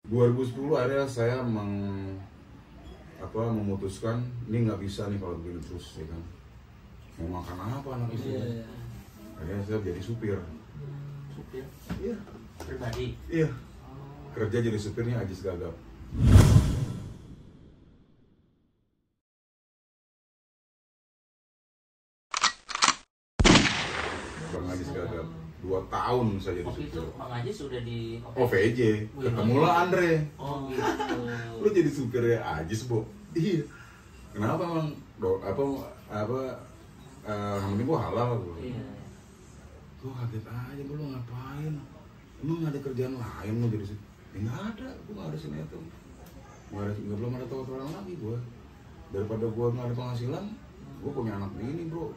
2010 akhirnya saya memutuskan ini nggak bisa nih kalau begini terus, ya kan. Mau makan apa anak istri? Akhirnya saya jadi supir. Supir? Iya. Pribadi? Iya. Kerja jadi supirnya Ajis Gagap. Bang Ajis Gagap. 2 tahun saya jadi supir. Itu Bang Ajis sudah di OVJ. Ketemulah Andre. Oh gitu. Lu jadi supirnya Ajis, Bu? Iya. Kenapa emang? Yang penting gua halal gua. Iya. Gua kaget aja, lu ngapain? Emang ada kerjaan lain lu jadi supir? Ya nggak ada, gua nggak ada sinetron. Belum ada tawaran lagi gua. Daripada gua nggak ada penghasilan, gua punya anak ini, bro.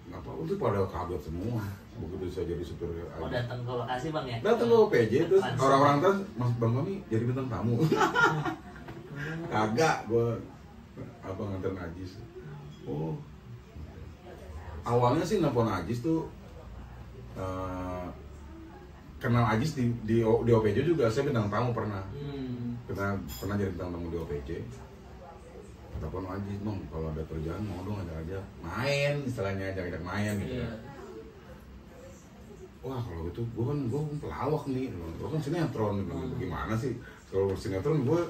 Ngapa? Itu pada kaget semua begitu saya jadi supir. Oh, datang ke lokasi Bang ya? Datang ke OPJ terus orang-orang terus, Mas Bang Mami jadi bintang tamu. Kagak, gua nganterin Ajis. Oh, awalnya sih nelfon Ajis tuh kenal Ajis di OPJ juga. Saya bintang tamu pernah. Pernah jadi bintang tamu di OPJ. Telepon Ajis, dong kalau ada kerjaan mau dong ajak main, istilahnya ajak main gitu. Wah, kalau gitu gue kan pelawak nih, gue kan sinetron, gimana sih kalau sinetron gue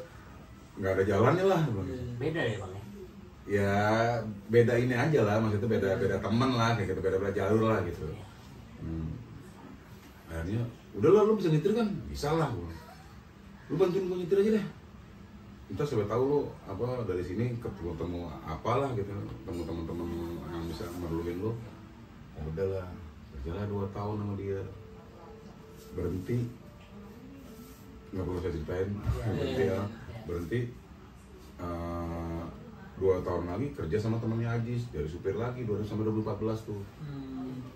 nggak ada jalannya lah. Beda ya Bang ya? Ya beda ini aja lah, maksudnya beda teman lah, kayak gitu, beda jalur lah gitu. Akhirnya udahlah, lu bisa nyetir kan? Bisa lah, lu bantuin gue nyetir aja deh. Entah siapa tahu lo dari sini ketemu apalah gitu, ketemu teman-teman yang bisa merluin lo. Ya udahlah, kerjalah 2 tahun sama dia. Berhenti, nggak perlu saya ceritain. Berhenti 2 tahun lagi kerja sama temannya Ajis, dari supir lagi 2014 tuh.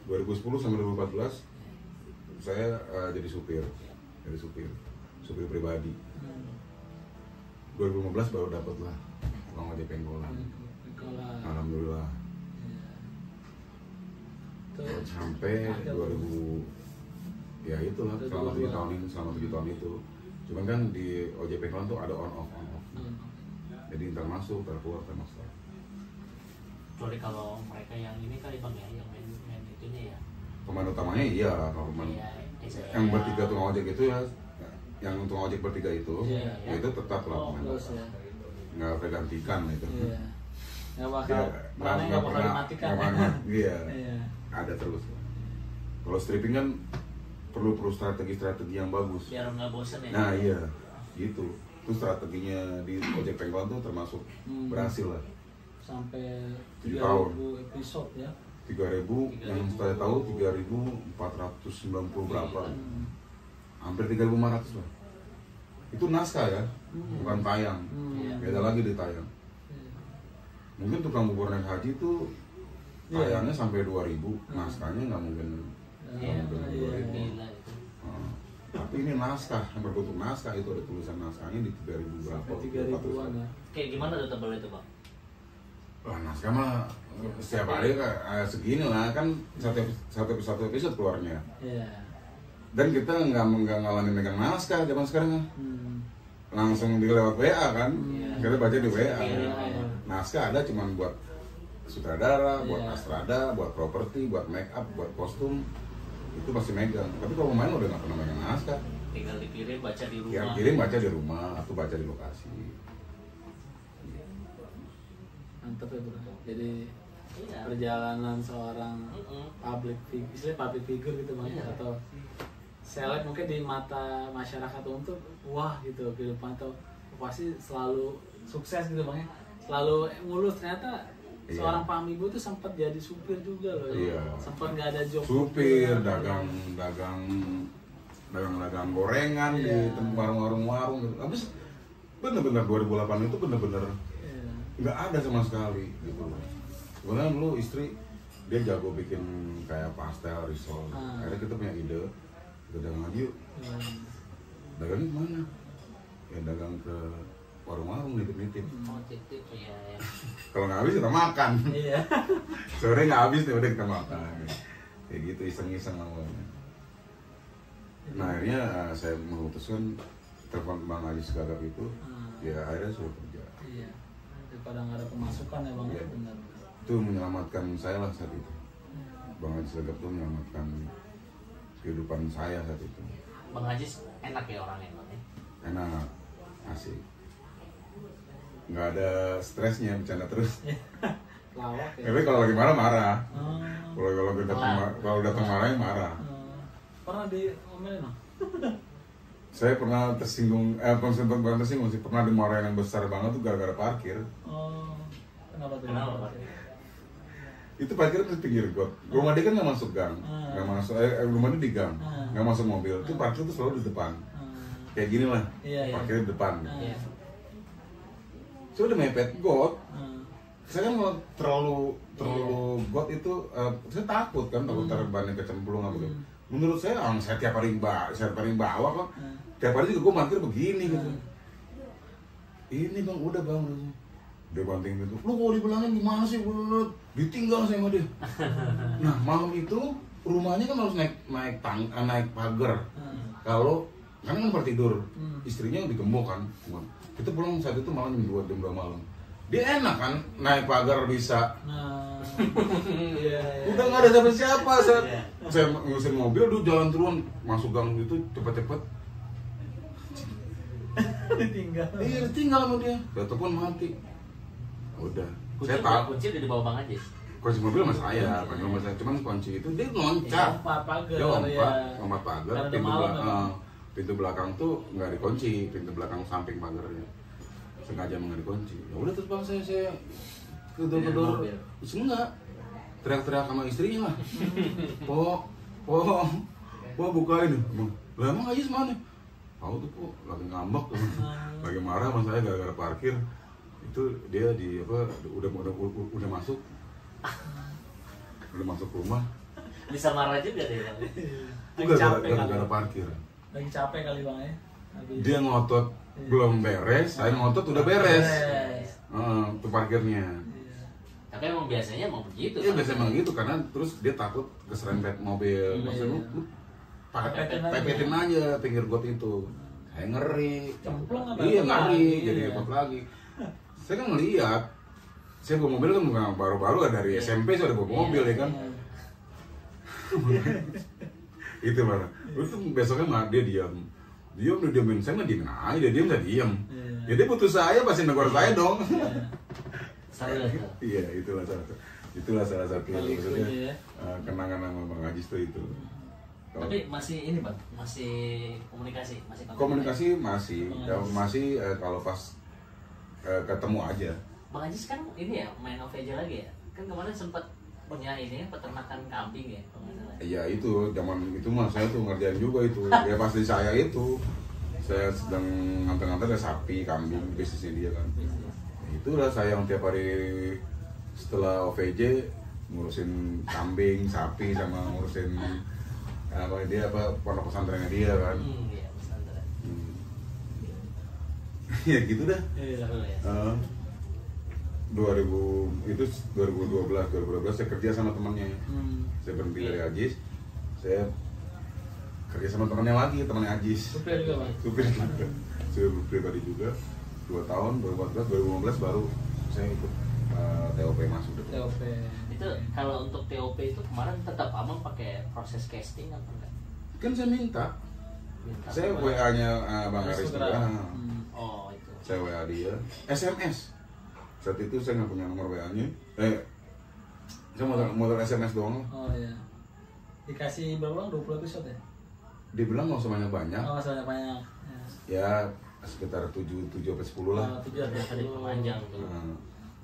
2010 sampai 2014 saya jadi supir pribadi. 2015 baru dapet lah tukang ojek pengkolan. Alhamdulillah. Sampai 2000 ya itulah selama 7 tahun itu. Cuman kan di ojek pengkolan tuh ada on off. Jadi ntar masuk, ntar keluar, ntar masuk. Kecuali kalau mereka yang ini kali Bang ya, yang main itunya ya. Pemain utamanya iya, kalau pemain yang bertiga tukang ojek itu ya. Yang untuk ojek bertiga itu, ya itu tetap lah pemain nggak tergantikan itu. Nggak bakal dimatikan. Iya, ada terus. Kalau stripping kan perlu strategi yang bagus. Biar nggak bosan ya. Nah iya, gitu. Itu strateginya di ojek pengkolan tuh termasuk berhasil lah. Sampai 7 tahun. 3.000 episode ya. 3.000 yang saya tahu 3.490 berapa. Hampir 3.500 lah. Itu naskah ya, bukan tayang. Beda lagi di tayang. Mungkin tukang bubur naik haji itu tayangnya sampai 2.000, naskahnya nggak mungkin. Tapi ini naskah, yang berbentuk naskah itu ada tulisan naskahnya di 3.000 berapa? 3.000-an ya. Kayak gimana tuh tebal itu Bang? Wah, naskah mah setiap hari segini lah, kan satu episode keluarnya. Dan kita nggak ngalamin megang naskah zaman sekarang ya. Langsung lewat WA kan, kita baca di WA. Naskah ada cuman buat sutradara, buat astrada, buat properti, buat make up, buat kostum, itu masih megang. Tapi kalau pemain udah nggak pernah megang naskah. Tinggal dikirim baca di rumah. Yang kirim baca di rumah atau baca di lokasi. Mantap ya bro. Jadi perjalanan seorang public figure gitu Bang atau seleb mungkin di mata masyarakat untuk wah gitu kehidupan atau pasti selalu sukses gitu Bang ya, selalu mulus. Ternyata seorang Pak Amigo tuh sempat jadi supir juga loh. Sempat nggak ada job supir, dagang gorengan di warung-warung gitu. Habis bener-bener 2008 itu bener-bener nggak ada sama sekali gitu. Kemudian lu istri dia jago bikin kayak pastel, risol. Akhirnya kita punya ide, kita dagang aja yuk. Dagangnya kemana? Ya dagang ke warung-warung, nitip-nitip. Titip ya. Kalau nggak habis kita makan. Sore nggak habis nih udah kita makan. Kayak gitu iseng-iseng awalnya. Nah akhirnya saya memutuskan telepon Bang Ajis Gagap itu, ya akhirnya sudah kerja. Iya, daripada nggak ada pemasukan ya Bang, Iya. benar. Itu menyelamatkan saya lah saat itu. Bang Ajis Gagap itu menyelamatkan kehidupan saya saat itu. Bang Ajis enak ya orangnya Bang ya? Enak, asik. Nggak ada stresnya, bercanda terus. Lawak ya. Tapi kalau lagi marah marah. Oh. Kalau datang marahnya marah. Pernah diomelin no? Saya pernah tersinggung, bukan tersinggung sih, pernah dimarahin yang besar banget tuh gara-gara parkir. Oh, kenapa tuh? Kenapa? Itu parkir di pinggir got. Rumah dia kan nggak masuk gang, nggak masuk. Rumah dia di gang, nggak masuk mobil. Itu parkir tuh selalu di depan. Kayak gini lah, Iya, parkirnya di depan. Iya. Saya udah mepet got. Saya kan kalau terlalu got itu, saya takut taruh bannya kecemplung apa gitu. Menurut saya, saya tiap hari bawa kok. Tiap hari juga gue parkir begini gitu. Ini bang, udah bang, dia banting pintu. Lu mau dibilangin gimana sih, buat ditinggal sama dia. Nah malam itu rumahnya kan harus naik pagar. Kalau kan bertidur, istrinya digembok kan. Kita pulang saat itu malam jam 2 malam. Dia enak kan naik pagar bisa. Udah nggak ada siapa-siapa. Saya ngurusin mobil, dulu jalan turun masuk gang gitu cepet-cepet. Ditinggal. Iya ditinggal sama dia. Telepon mati. Udah. Saya tahu. Kunci udah dibawa Bang Ajis. Kunci mobil sama saya, cuman kunci itu dia loncat. Dia lompat pagar. Pintu belakang tuh nggak dikunci, pintu belakang samping pagarnya sengaja nggak dikunci. Ya udah terus bang saya kedor enggak teriak-teriak sama istrinya lah. Po bukain. Lah emang aja mana? Tahu tuh po lagi ngambek, lagi marah sama saya gara-gara parkir. Itu dia udah masuk rumah. Bisa marah juga deh Bang. Itu gara-gara parkir. Lagi capek kali bang ya. Dia ngotot belum beres, saya ngotot udah beres. Itu parkirnya. Tapi emang biasanya mau begitu. Iya biasanya emang gitu karena terus dia takut keserempet mobil. Maksudnya lu pepetin aja pinggir got itu. Saya ngeri. Cemplung apa? Iya ngeri, jadi repot lagi. Saya kan ngeliat, saya bawa mobil kan bukan baru-baru dari SMP saya udah bawa mobil ya kan. Itu mana? Itu besoknya dia diamin saya nggak diemin aja, dia diem saya diem. Ya dia butuh saya pasti negor saya dong. Iya itulah salah satu maksudnya kenangan sama Bang Ajis itu. Tapi masih ini Bang, masih komunikasi masih kalau pas ketemu aja. Bang Ajis kan ini ya main OVJ lagi ya, kan kemarin sempat punya ini peternakan kambing ya. Iya itu zaman itu mah saya tuh ngerjain juga itu. Ya pasti saya itu saya sedang nganter-nganter ya sapi, kambing bisnisnya dia kan. Itulah saya yang tiap hari setelah OVJ ngurusin kambing, sapi sama ngurusin pondok pesantrennya dia kan. Iya pesantren. Ya gitu dah. 2012 saya kerja sama temannya. Saya berhenti dari Ajis, saya kerja sama temannya lagi, temannya Ajis. Supir juga Bang? Supir juga. Saya pribadi juga 2 tahun, 2014, 2015 baru saya ikut TOP masuk. TOP. Itu kalau untuk TOP itu kemarin tetap abang pakai proses casting apa enggak? Kan saya minta saya WA-nya Bang Aris juga. Oh itu. Saya WA dia, SMS. Saat itu saya nggak punya nomor WA-nya. Saya modal SMS doang. Oh iya. Dikasih berapa bang? 20 episode ya? Dibilang nggak usah banyak. Oh nggak usah banyak. Ya sekitar 7 sampai 10 lah. 7 sampai 10. Panjang tuh.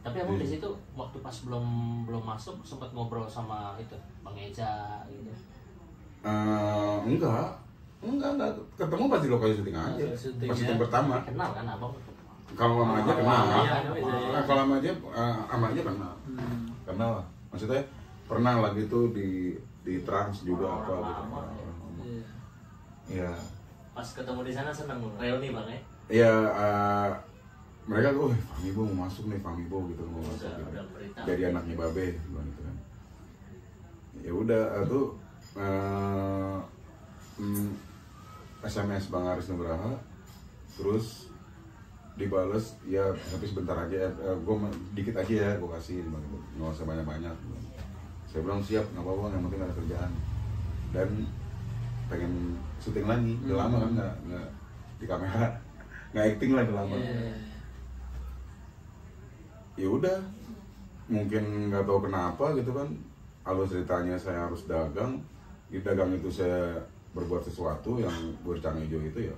Tapi abang di situ waktu pas belum masuk sempat ngobrol sama itu Bang Eja gitu. Enggak. Ketemu pas di lokasi syuting aja. Pas syuting pertama. Kenal kan abang? Kalau sama aja kenal. Kalau sama aja kenal. Kenal lah. Maksudnya pernah lagi tuh di Trans juga apa gitu. Iya. Pas ketemu di sana seneng reuni Bang ya? Iya, mereka tuh, Fahmi Bo mau masuk nih, Fahmi Bo gitu mau masuk gitu. Jadi anaknya Babe gitu kan. Ya udah tuh SMS Bang Aris Nugraha, terus dibales ya tapi sebentar aja, gue dikit aja ya gue kasih, nggak usah banyak-banyak. Saya bilang siap, nggak apa-apa, yang penting ada kerjaan. Dan pengen syuting lagi, udah lama kan nggak di kamera, nggak acting lah, udah lama. Ya udah, mungkin nggak tahu kenapa gitu kan, alur ceritanya saya harus dagang. Di dagang itu saya berbuat sesuatu yang bercang hijau itu ya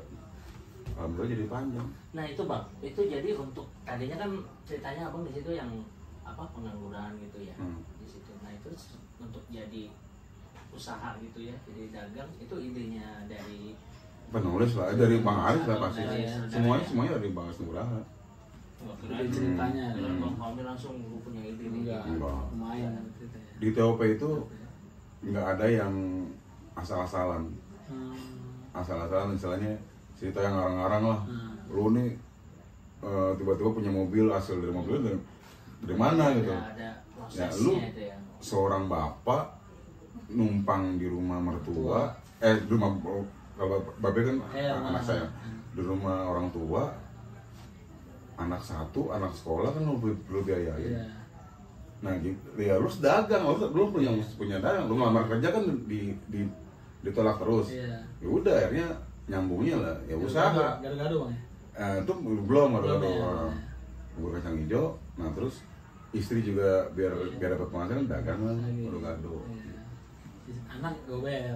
alhamdulillah jadi panjang. Nah itu Bang, itu jadi untuk tadinya kan ceritanya Abang di situ yang apa pengangguran gitu ya di situ. Nah itu untuk jadi usaha gitu ya, jadi dagang itu idenya dari penulis lah, dari Bang Aris lah pasti. Semuanya dari Bang Aris Nugraha. Jadi ceritanya Bang Fahmi langsung gue punya ide nih. Enggak. Lumayan. Di TOP itu nggak ada yang asal-asalan. Asal-asalan istilahnya cerita yang ngarang-ngarang lah. Lu nih tiba-tiba punya mobil, asal dari mobil dari mana gitu. Ya lu seorang bapak numpang di rumah mertua, di rumah, kalau babe kan anak saya, di rumah orang tua, anak satu, anak sekolah kan lu biayain. Nah gitu, ya lu dagang, lu punya dagang, lu ngelamar kerja kan ditolak terus. Ya udah akhirnya nyambungnya lah, ya usaha. Gado-gado Bang ya? Itu belum gado-gado. Bubur kacang hijau, nah terus istri juga biar dapat penghasilan dagang lah, gado-gado. Anak gober.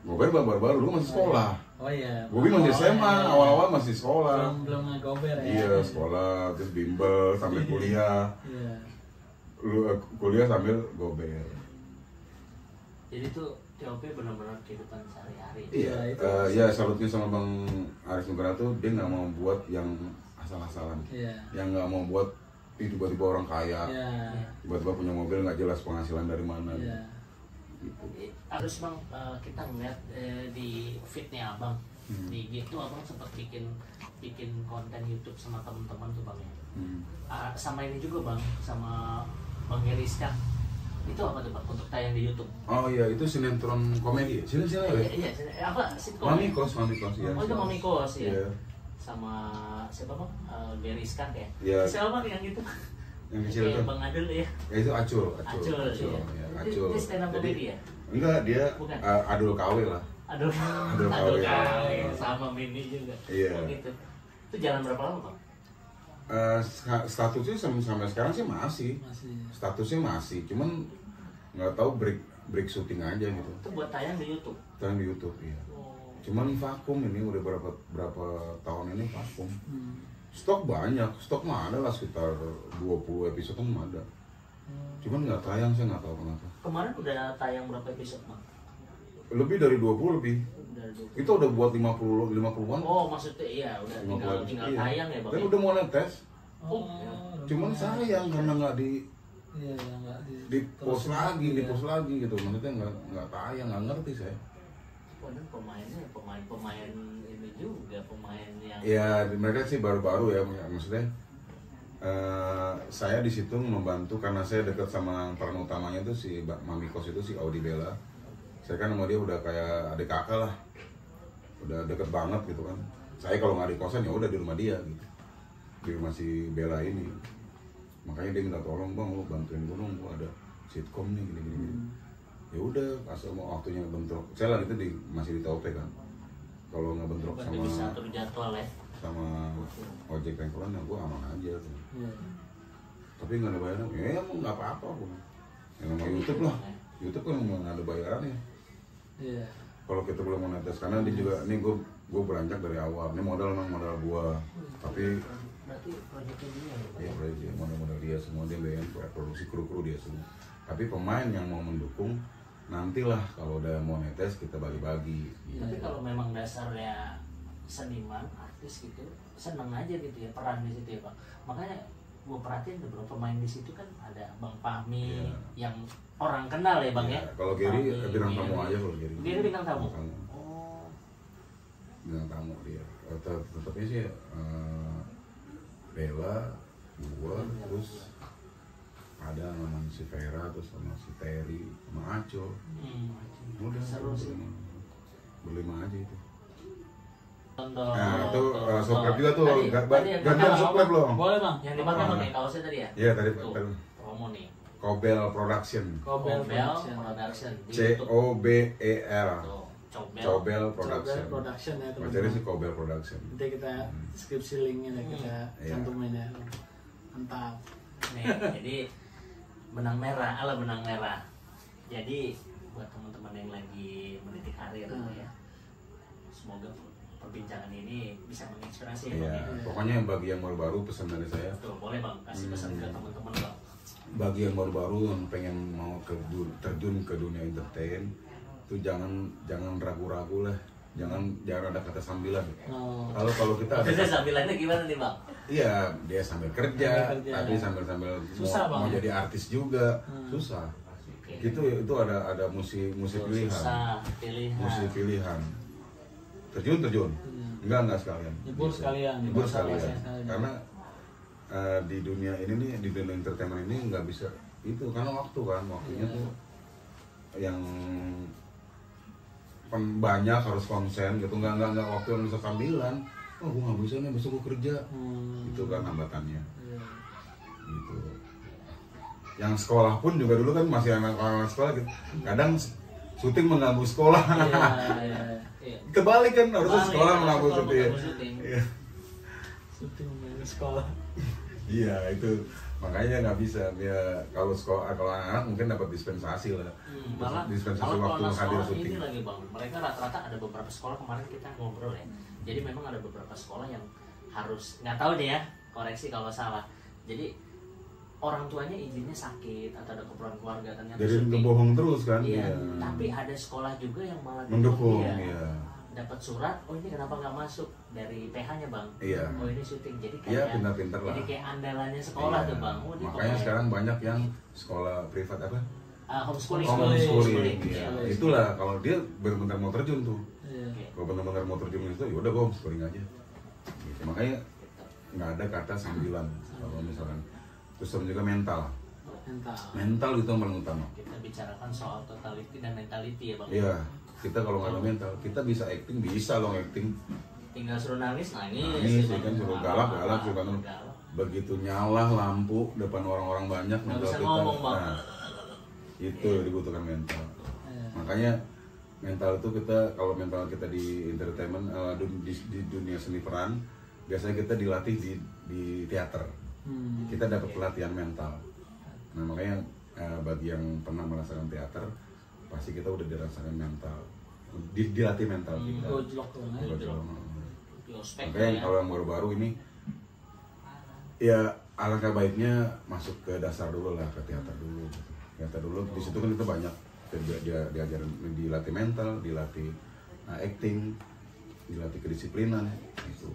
Gober baru-baru, lu masih sekolah. Oh iya. Gobi masih SMA, awal-awal masih sekolah. Belum ngegober ya? Iya, sekolah, terus bimbel, sambil kuliah. Iya. Lu kuliah sambil gober. Jadi tuh TOP benar-benar kehidupan sehari-hari. Iya, ya salutnya sama Bang Aris Nugraha tuh, dia nggak mau buat yang asal-asalan. Yang nggak mau buat tiba-tiba orang kaya, tiba-tiba punya mobil nggak jelas penghasilan dari mana. Gitu. Harus Bang, kita ngeliat di feednya Abang di IG tuh Abang sempat bikin konten YouTube sama teman-teman tuh Bang ya. Sama ini juga Bang, sama Bang Geriska. Itu apa tuh Bang untuk tayang di YouTube? Oh iya, itu sinetron komedi. Sini ya. Iya, apa sitcom? Mamikos ya. Oh itu Mamikos ya. Sama siapa Bang? Geriska ya. Iya. Siapa Bang yang gitu? Yang kecil itu Bang Adel ya. Ya itu Acul. Ya. Acul. Dia stand up comedy ya? Enggak, dia Adul KW lah. Adul KW sama Mini juga. Iya. Oh, gitu. Itu jalan berapa lama Bang? Statusnya sampai sekarang sih masih. Statusnya masih, cuman nggak tahu break syuting aja gitu. Itu buat tayang di YouTube. Tayang di YouTube ya. Cuman vakum ini udah berapa tahun ini vakum. Stok banyak, stok mah ada lah sekitar 20 episode kan ada. Cuman nggak tayang, saya nggak tahu kenapa. Kemarin udah tayang berapa episode Bang? Lebih dari 20 lebih. Itu udah buat 50-an. Oh maksudnya iya udah tinggal tayang ya Bang. Dan udah mau netes. Cuman ya. sayang karena nggak di post lagi gitu. Maksudnya nggak tayang, nggak ngerti saya. Padahal pemainnya pemain ini juga, pemain yang ya mereka sih baru-baru ya, maksudnya saya di situ membantu karena saya dekat sama peran utamanya tuh si Mamikos itu, si Audi Bella. Saya kan sama dia udah kayak adik kakak lah, udah deket banget gitu kan. Saya kalau nggak di kosan ya udah di rumah dia gitu, di rumah si Bella ini. Makanya dia minta tolong, Bang lu bantuin gue dong, gue ada sitkom nih gini. Ya udah, asal mau waktunya bentrok. Saya lagi itu masih di TOP kan. Kalau nggak bentrok sama bisa atur jadwal ya. Sama ojek pengkolan ya gue aman aja tuh. Tapi nggak ada bayaran, ya emang nggak apa-apa pun. Yang nama YouTube lah, YouTube kan nggak ada bayarannya. Kalau kita belum monetis, karena dia juga, ini gue beranjak dari awal. Ini modal gue, tapi berarti proyeknya dia ya proyek modal dia semua, dia bayar produksi kru dia semua. Tapi pemain yang mau mendukung nantilah kalau udah monetis kita bagi-bagi. Tapi kalau memang dasarnya seniman, artis gitu, seneng aja gitu ya peran di situ ya Bang. Makanya gue perhatiin beberapa pemain di situ kan ada Bang Fahmi yang orang kenal ya Bang ya. Kalau Gary bintang tamu aja kalau Gary. Gary bintang tamu. Oh. Bintang tamu dia. Tetapnya sih Bella, gua, terus ada namanya si Vera, terus sama si Terry, sama Aco. Udah seru sih. berlima aja itu. Nah, itu subscribe juga tuh. Gantian Tadi subscribe loh. Boleh bang. yang dipakai pakai kaosnya tadi ya? Iya tadi Tuh, promo nih. Cobel Production. Cobel Production. Production. Di YouTube. COBEL. Tuh, Cobel. Cobel Production. Cobel Production ya teman-teman. Bacanya sih Cobel Production. Nanti kita deskripsi linknya ya, kita cantumin ya. Mantap. Nih, jadi benang merah, ala benang merah. Jadi buat teman-teman yang lagi meniti karir ya, semoga perbincangan ini bisa menginspirasi ya. Iya, pokoknya bagi yang baru-baru pesan dari saya. Tuh, boleh bang, kasih pesan ke teman-teman bang. Bagi yang baru-baru yang pengen mau terjun ke dunia entertain, tuh jangan ragu-ragu lah. Jangan ada kata sambilan. Kalau kita ada sambilannya gimana nih bang? Iya, dia sambil kerja, tapi sambil susah, mau bang. jadi artis juga, susah. Itu ada musik pilihan. Susah, pilihan. Musik pilihan. Terjun. Enggak sekalian. Nyebur sekalian. Karena di dunia ini nih, di dunia entertainment ini nggak bisa itu karena waktunya tuh yang banyak harus konsen gitu, nggak waktu yang bisa sambilan. Oh, gue nggak bisa nih, besok gue kerja. Itu kan hambatannya. Gitu. Yang sekolah pun juga dulu kan masih anak-anak sekolah gitu. Kadang syuting mengganggu sekolah. Kebalik kan, harusnya sekolah mengganggu syuting. Syuting mengganggu sekolah. Iya, itu makanya nggak bisa. Ya kalau anak-anak mungkin dapat dispensasi lah. Malah dispensasi waktu hadir syuting. Ini lagi bang, mereka rata-rata ada beberapa sekolah kemarin kita ngobrol ya. Jadi memang ada beberapa sekolah yang harus, nggak tahu deh ya, koreksi kalau salah. Jadi orang tuanya izinnya sakit atau ada keperluan keluarga ternyata jadi ngebohong terus kan. Iya. Tapi ada sekolah juga yang malah mendukung. Iya. Dapat surat, oh ini kenapa nggak masuk dari PH-nya bang? Iya. Oh ini syuting, jadi Iya, kayak pintar-pintar lah. Jadi kayak andalannya sekolah tuh bang. Oh, makanya sekarang banyak yang sekolah privat apa? Homeschooling. Iya. Itulah kalau dia benar-benar mau terjun tuh. Kalau benar-benar mau terjun itu, yaudah gue homeschooling aja. Gitu. Makanya nggak ada kata sambilan kalau misalkan. Terus juga mental itu yang paling utama. Kita bicarakan soal totality dan mentality ya bang. Iya, kita kalau nggak ada mental, kita bisa acting, bisa loh acting. Tinggal suruh nangis ya kan, suruh galak juga kan. Begitu nyala lampu depan orang-orang banyak, mental kita. Nah, itu dibutuhkan mental. Makanya mental itu kalau mental kita di entertainment, di dunia seni peran, biasanya kita dilatih di teater. Kita dapat pelatihan mental. Nah makanya bagi yang pernah merasakan teater, pasti kita udah dirasakan mental, dilatih mental kita. Makanya kalau yang baru-baru ini, ya alangkah baiknya masuk ke dasar dulu lah, ke teater dulu. Teater dulu, di situ kan kita banyak diajarin, dilatih mental, dilatih acting, dilatih kedisiplinan itu.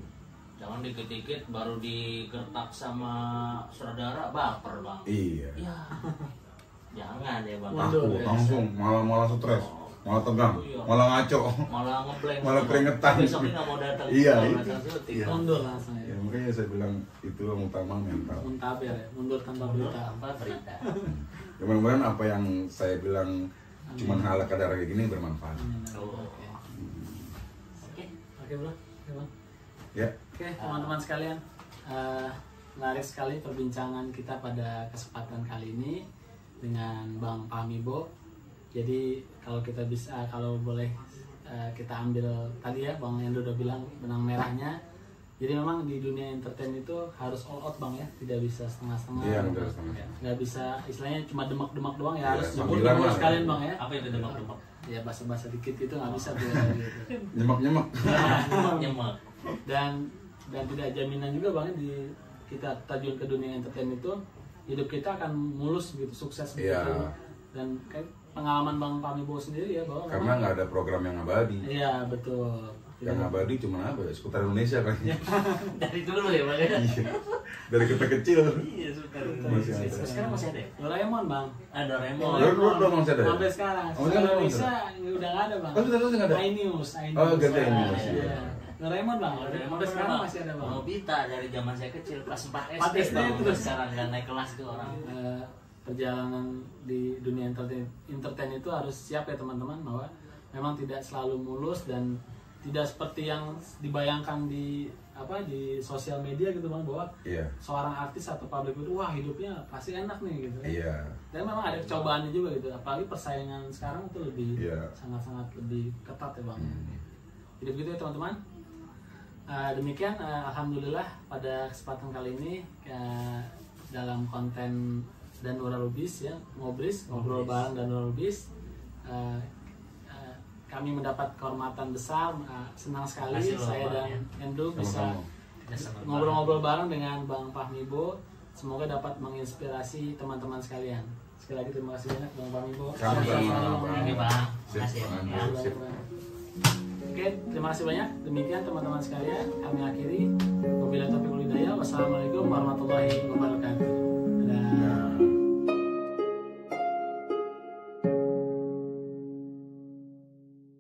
Jangan dikit-dikit baru digertak sama saudara baper bang. Iya. Ya. Jangan ya bang. Takut langsung, malah stres, malah tegang, malah ngaco, malah ngeblank, malah keringetan. Besoknya nggak mau datang. Iya. Mundur langsung ya. Makanya saya bilang itu yang utama mental. Muntaber ya, mundur tanpa berita. Ya, mudah-mudahan apa yang saya bilang cuman hal kadar kayak gini bermanfaat. Oke bro. Ya. Oke teman-teman sekalian, menarik sekali perbincangan kita pada kesempatan kali ini dengan Bang Pamibo. Jadi kalau boleh kita ambil tadi ya Bang Endo udah bilang benang merahnya. Jadi memang di dunia entertain itu harus all out bang ya, tidak bisa setengah-setengah. Iya, setengah. Nggak bisa, istilahnya cuma demak-demak doang ya, harus nyebur sekalian bang ya. Apa itu demak-demak? Ya bahasa-bahasa dikit gitu nggak bisa tuh. Gitu. Nyemak. Dan tidak jaminan juga bang kita terjun ke dunia entertain itu hidup kita akan mulus gitu, sukses gitu. Iya. Dan kayak pengalaman Bang Pamibo sendiri ya bahwa karena nggak ada program yang abadi. Iya betul. Yang abadi cuma apa ya, seputar Indonesia kan. Dari dulu ya bang. Iya. Dari kita kecil. Iya seputar Masih ada. Sekarang masih ada ya? Doraemon bang. Doraemon. Doraemon masih ada ya? Sampai sekarang. Oh, Sekarang bisa udah nggak ada bang. Oh sudah nggak ada. iNews. Oh ganti iNews. Iya. Doraemon bang. Doraemon sekarang masih ada bang. Nobita dari zaman saya kecil kelas 4 4 SD terus sekarang nggak naik kelas tuh orang. Perjalanan di dunia entertain itu harus siap ya teman-teman, bahwa memang tidak selalu mulus dan tidak seperti yang dibayangkan di sosial media gitu Bang, bahwa seorang artis atau public figure wah hidupnya pasti enak nih gitu. Dan memang ada cobaannya juga gitu, apalagi persaingan sekarang itu lebih sangat-sangat lebih ketat ya Bang. Jadi begitu ya teman-teman. Demikian alhamdulillah pada kesempatan kali ini dalam konten Danura Lubis ya, ngobrol bareng Danura Lubis, kami mendapat kehormatan besar, senang sekali saya dan Endo bisa ngobrol-ngobrol bareng dengan Bang Fahmibo. Semoga dapat menginspirasi teman-teman sekalian. Sekali lagi terima kasih banyak Bang Fahmibo. Oke, terima kasih banyak. Demikian teman-teman sekalian, kami akhiri. Wabillahi taufiq wal hidayah. Wassalamualaikum warahmatullahi wabarakatuh. Dadah.